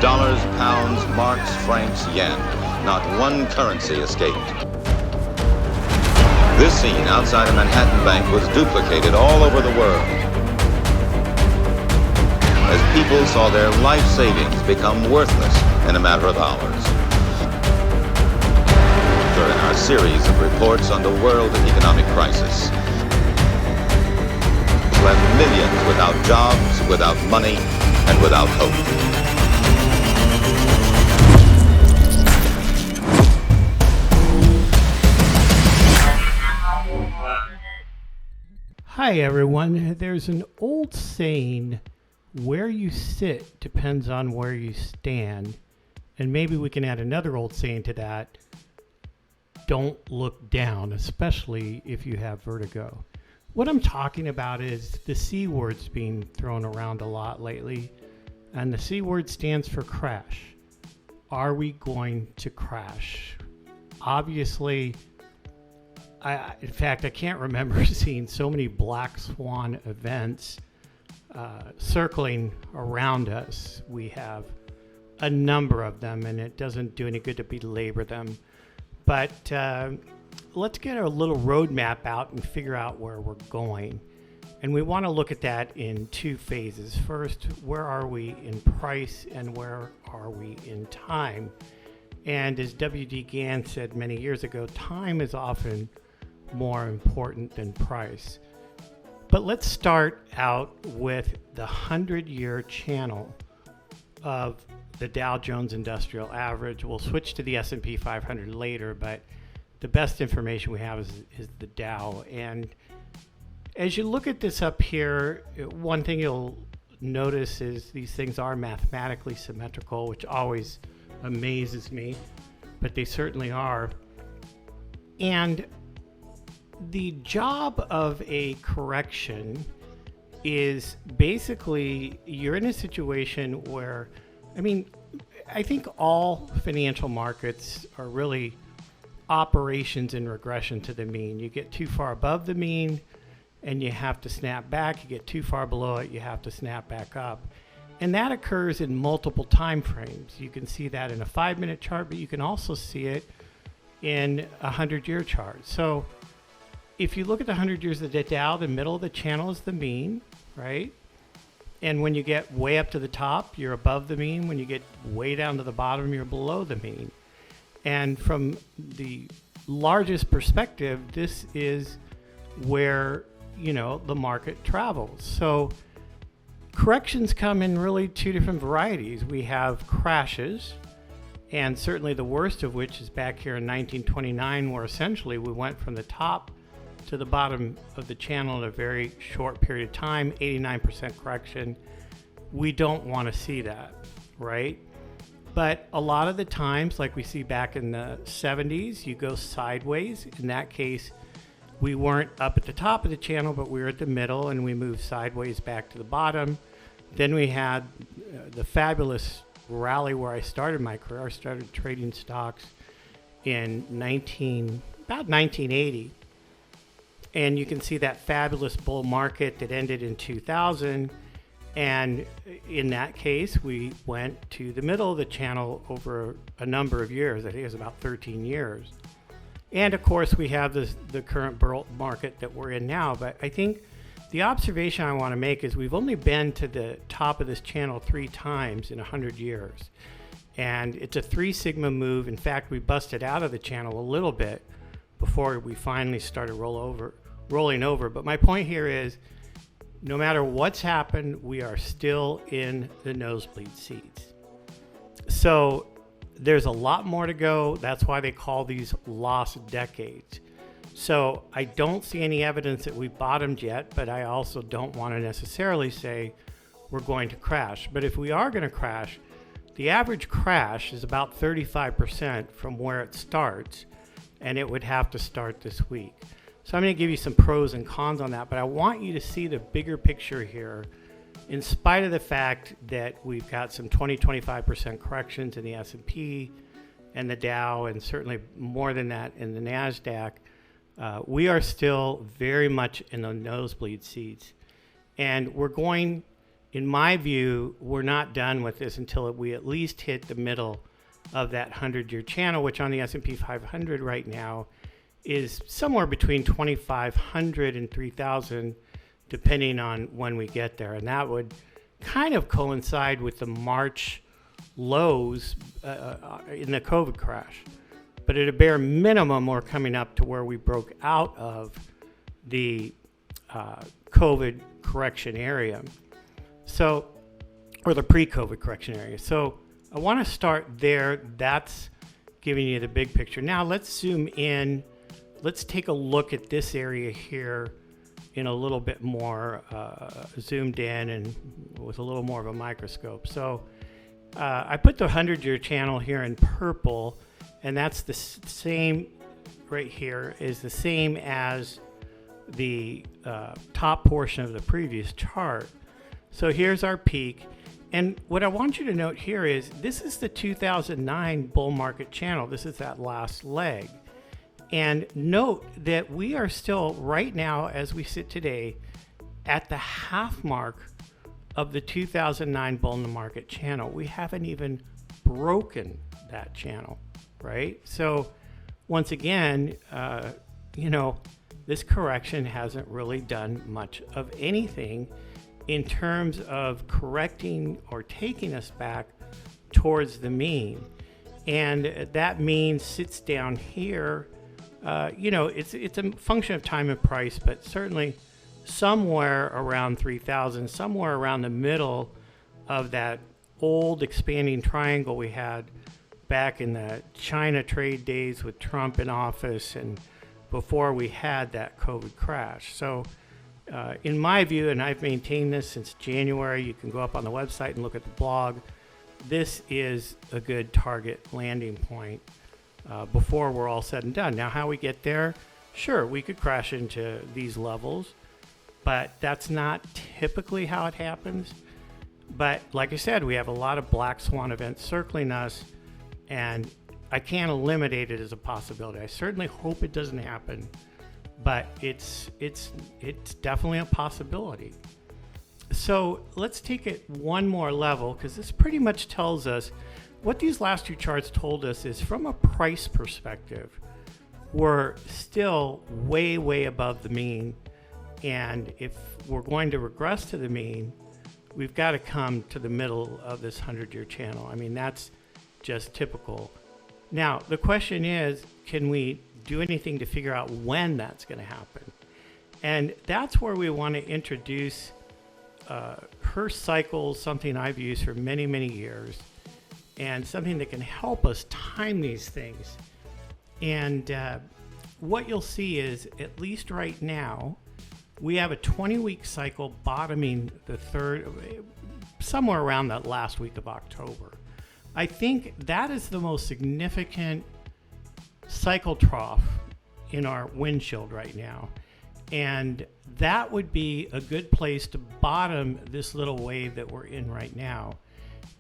Dollars, pounds, marks, francs, yen. Not one currency escaped. This scene outside a Manhattan bank was duplicated all over the world as people saw their life savings become worthless in a matter of hours. During our series of reports on the world economic crisis, left millions without jobs, without money, and without hope. Hi everyone, there's an old saying, where you sit depends on where you stand. And maybe we can add another old saying to that, don't look down, especially if you have vertigo. What I'm talking about is the C word's being thrown around a lot lately, and the C word stands for crash. Are we going to crash? Obviously, in fact, I can't remember seeing so many black swan events circling around us. We have a number of them, and it doesn't do any good to belabor them. But let's get a little roadmap out and figure out where we're going. And we want to look at that in two phases. First, where are we in price and where are we in time? And as W.D. Gann said many years ago, time is often more important than price. But let's start out with the 100-year channel of the Dow Jones Industrial Average. We'll switch to the S&P 500 later, but the best information we have is the Dow. And as you look at this up here, one thing you'll notice is these things are mathematically symmetrical, which always amazes me, but they certainly are. And the job of a correction is basically you're in a situation where, I think all financial markets are really operations in regression to the mean. You get too far above the mean and you have to snap back. You get too far below it, you have to snap back up. And that occurs in multiple time frames. You can see that in a 5-minute chart, but you can also see it in a 100-year chart. So if you look at the 100 years of the Dow, the middle of the channel is the mean, right? And when you get way up to the top, you're above the mean. When you get way down to the bottom, you're below the mean. And from the largest perspective, this is where, the market travels. So corrections come in really two different varieties. We have crashes, and certainly the worst of which is back here in 1929, where essentially we went from the top to the bottom of the channel in a very short period of time, 89% correction. We don't want to see that, right? But a lot of the times, like we see back in the 70s, you go sideways. In that case, we weren't up at the top of the channel, but we were at the middle, and we moved sideways back to the bottom. Then we had the fabulous rally where I started my career. I started trading stocks in about 1980. And you can see that fabulous bull market that ended in 2000. And in that case, we went to the middle of the channel over a number of years. I think it was about 13 years. And of course, we have the current bull market that we're in now. But I think the observation I want to make is we've only been to the top of this channel 3 times in 100 years. And it's a 3 sigma move. In fact, we busted out of the channel a little bit before we finally started rolling over. But my point here is, no matter what's happened, we are still in the nosebleed seats. So there's a lot more to go. That's why they call these lost decades. So I don't see any evidence that we've bottomed yet, but I also don't want to necessarily say we're going to crash. But if we are going to crash, the average crash is about 35% from where it starts, and it would have to start this week. So I'm going to give you some pros and cons on that, but I want you to see the bigger picture here. In spite of the fact that we've got some 20-25% corrections in the S&P and the Dow, and certainly more than that in the NASDAQ, we are still very much in the nosebleed seats. And we're going in my view, we're not done with this until we at least hit the middle of that 100-year channel, which on the S&P 500 right now is somewhere between 2,500 and 3,000, depending on when we get there. And that would kind of coincide with the March lows in the COVID crash. But at a bare minimum, we're coming up to where we broke out of the COVID correction area. So, or the pre-COVID correction area. So I want to start there. That's giving you the big picture. Now let's zoom in. Let's take a look at this area here in a little bit more zoomed in and with a little more of a microscope. So I put the 100-year channel here in purple, and that's the same right here is the same as the top portion of the previous chart. So here's our peak. And what I want you to note here is this is the 2009 bull market channel. This is that last leg. And note that we are still right now, as we sit today, at the half mark of the 2009 bull market channel. We haven't even broken that channel, right? So once again, this correction hasn't really done much of anything in terms of correcting or taking us back towards the mean. And that mean sits down here. It's a function of time and price, but certainly somewhere around 3,000, somewhere around the middle of that old expanding triangle we had back in the China trade days with Trump in office and before we had that COVID crash. So in my view, and I've maintained this since January, you can go up on the website and look at the blog, this is a good target landing point before we're all said and done. Now, how we get there, sure, we could crash into these levels, but that's not typically how it happens. But like I said, we have a lot of black swan events circling us, and I can't eliminate it as a possibility. I certainly hope it doesn't happen, but it's definitely a possibility. So let's take it one more level, because this pretty much tells us what these last two charts told us is from a price perspective, we're still way, way above the mean. And if we're going to regress to the mean, we've got to come to the middle of this 100-year channel. I mean, that's just typical. Now, the question is, can we do anything to figure out when that's going to happen? And that's where we want to introduce her cycles, something I've used for many, many years, and something that can help us time these things. And what you'll see is, at least right now, we have a 20-week cycle bottoming the somewhere around that last week of October. I think that is the most significant cycle trough in our windshield right now. And that would be a good place to bottom this little wave that we're in right now.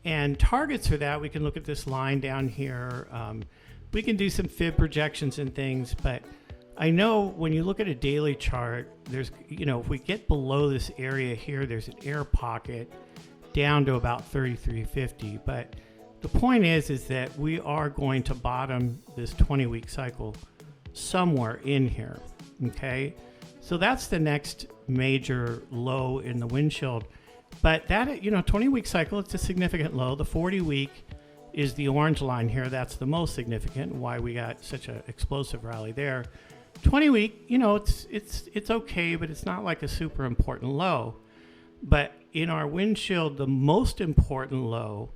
And targets for that, we can look at this line down here. We can do some fib projections and things, but I know when you look at a daily chart, there's, if we get below this area here, there's an air pocket down to about 3350. But the point is that we are going to bottom this 20-week cycle somewhere in here, okay? So that's the next major low in the windshield. But that, 20-week cycle, it's a significant low. The 40-week is the orange line here. That's the most significant, why we got such an explosive rally there. 20-week, it's okay, but it's not like a super important low. But in our windshield, the most important low,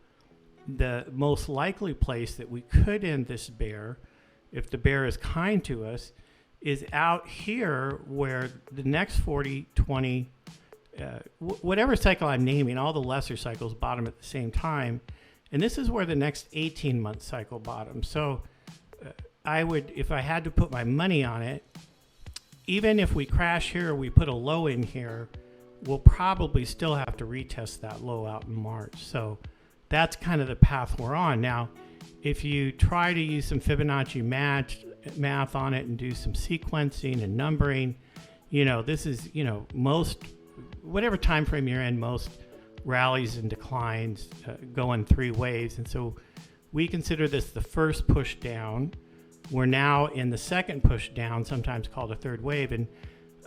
the most likely place that we could end this bear, if the bear is kind to us, is out here where the next 40, 20, whatever cycle I'm naming, all the lesser cycles bottom at the same time. And this is where the next 18-month cycle bottoms. So I would, if I had to put my money on it, even if we crash here, we put a low in here, we'll probably still have to retest that low out in March. So that's kind of the path we're on. Now, if you try to use some Fibonacci math on it and do some sequencing and numbering, this is, most, whatever time frame you're in, most rallies and declines go in three waves. And so we consider this the first push down. We're now in the second push down, sometimes called a third wave. And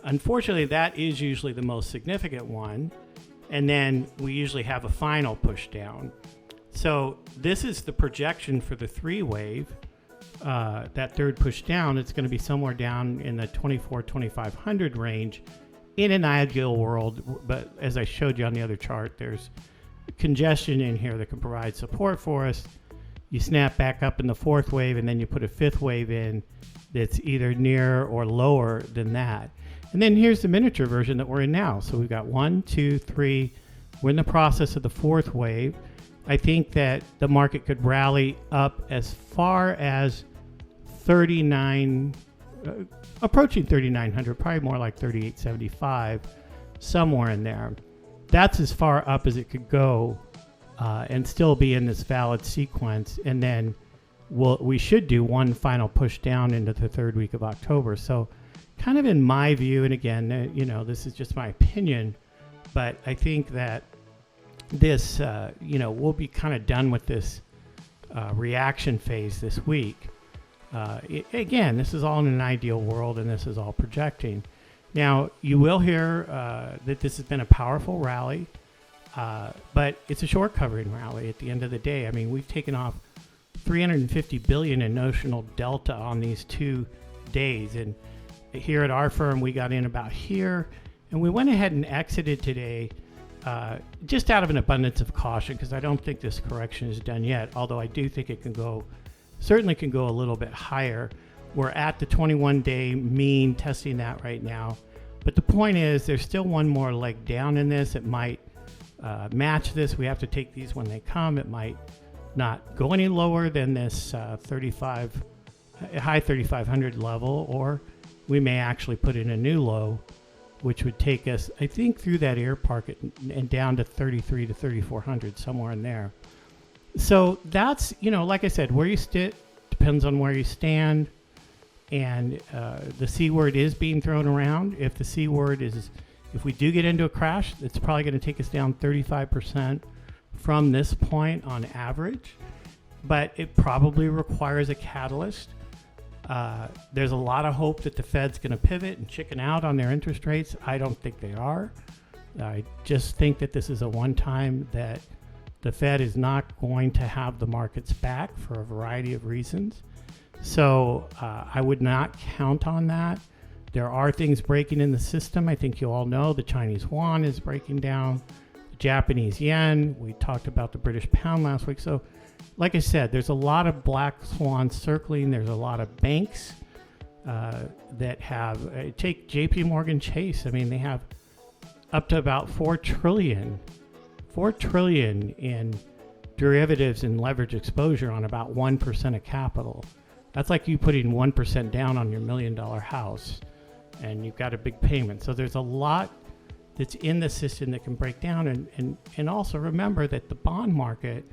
unfortunately, that is usually the most significant one. And then we usually have a final push down. So this is the projection for the three wave. That third push down, it's going to be somewhere down in the 24,000-2,500 range in an ideal world. But as I showed you on the other chart, there's congestion in here that can provide support for us. You snap back up in the fourth wave, and then you put a fifth wave in that's either near or lower than that. And then here's the miniature version that we're in now. So we've got 1, 2, 3. We're in the process of the fourth wave. I think that the market could rally up as far as 39, approaching 3,900, probably more like 3,875, somewhere in there. That's as far up as it could go and still be in this valid sequence. And then we should do one final push down into the third week of October. So kind of in my view, and again, this is just my opinion, but I think that this, we'll be kind of done with this reaction phase this week. Again, this is all in an ideal world, and this is all projecting. Now, you will hear that this has been a powerful rally, but it's a short covering rally at the end of the day. I mean, we've taken off $350 billion in notional delta on these 2 days, and here at our firm, we got in about here, and we went ahead and exited today just out of an abundance of caution, because I don't think this correction is done yet, although I do think it certainly can go a little bit higher. We're at the 21-day mean, testing that right now. But the point is, there's still one more leg down in this. It might match this. We have to take these when they come. It might not go any lower than this high 3,500 level, or we may actually put in a new low, which would take us, I think, through that air pocket and down to 3,300 to 3,400, somewhere in there. So that's, like I said, where you sit depends on where you stand. And the C word is being thrown around. If the C word if we do get into a crash, it's probably going to take us down 35% from this point on average. But it probably requires a catalyst. There's a lot of hope that the Fed's going to pivot and chicken out on their interest rates. I don't think they are. I just think that this is a one-time that the Fed is not going to have the markets back for a variety of reasons. So I would not count on that. There are things breaking in the system. I think you all know the Chinese yuan is breaking down, the Japanese yen. We talked about the British pound last week. So like I said, there's a lot of black swans circling. There's a lot of banks that have, take JP Morgan Chase. I mean, they have up to about $4 trillion in derivatives and leverage exposure on about 1% of capital. That's like you putting 1% down on your $1 million house, and you've got a big payment. So there's a lot that's in the system that can break down. And also remember that the bond market,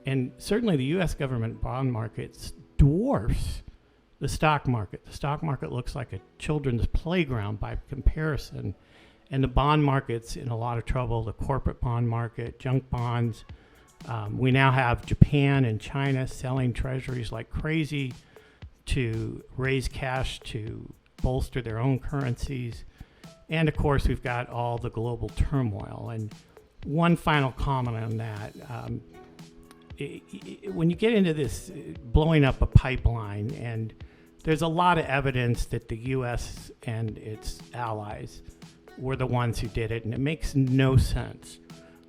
and certainly the U.S. government bond market, dwarfs the stock market. The stock market looks like a children's playground by comparison. And the bond market's in a lot of trouble. The corporate bond market, junk bonds. We now have Japan and China selling treasuries like crazy to raise cash to bolster their own currencies. And of course, we've got all the global turmoil. And one final comment on that. When you get into this blowing up a pipeline, and there's a lot of evidence that the U.S. and its allies were the ones who did it, and it makes no sense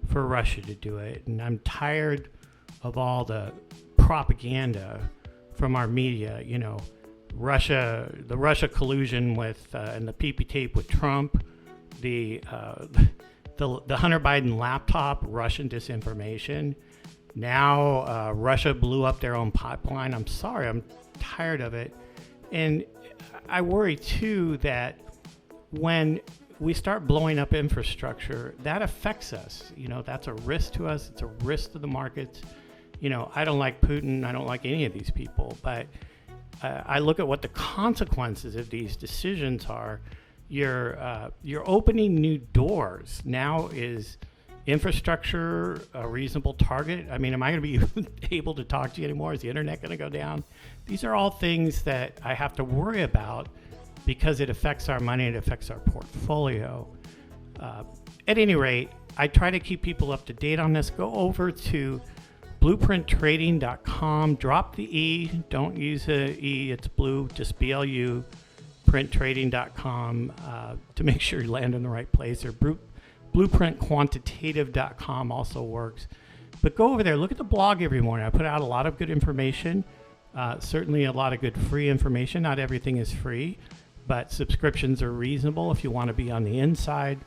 for Russia to do it. And I'm tired of all the propaganda from our media, the Russia collusion with and the PP tape with Trump, the Hunter Biden laptop, Russian disinformation. Now Russia blew up their own pipeline. I'm sorry, I'm tired of it. And I worry too that when we start blowing up infrastructure, that affects us. That's a risk to us. It's a risk to the markets. I don't like Putin. I don't like any of these people. But I look at what the consequences of these decisions are. You're opening new doors. Now is Infrastructure, a reasonable target. I mean, am I going to be able to talk to you anymore? Is the internet going to go down? These are all things that I have to worry about because it affects our money, it affects our portfolio. At any rate, I try to keep people up to date on this. Go over to blueprinttrading.com. Drop the E. Don't use a E. It's blue, just BLU. Blueprinttrading.com to make sure you land in the right place. Or blueprintquantitative.com also works. But go over there. Look at the blog every morning. I put out a lot of good information. Certainly a lot of good free information. Not everything is free, but subscriptions are reasonable if you want to be on the inside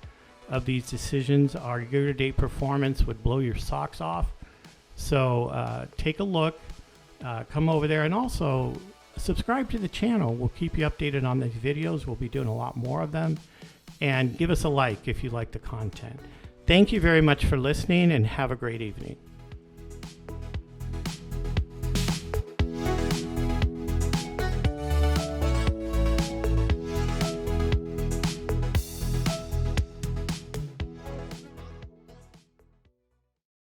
of these decisions. Our year-to-date performance would blow your socks off. So take a look, come over there, and also subscribe to the channel. We'll keep you updated on these videos. We'll be doing a lot more of them. And give us a like if you like the content. Thank you very much for listening, and have a great evening.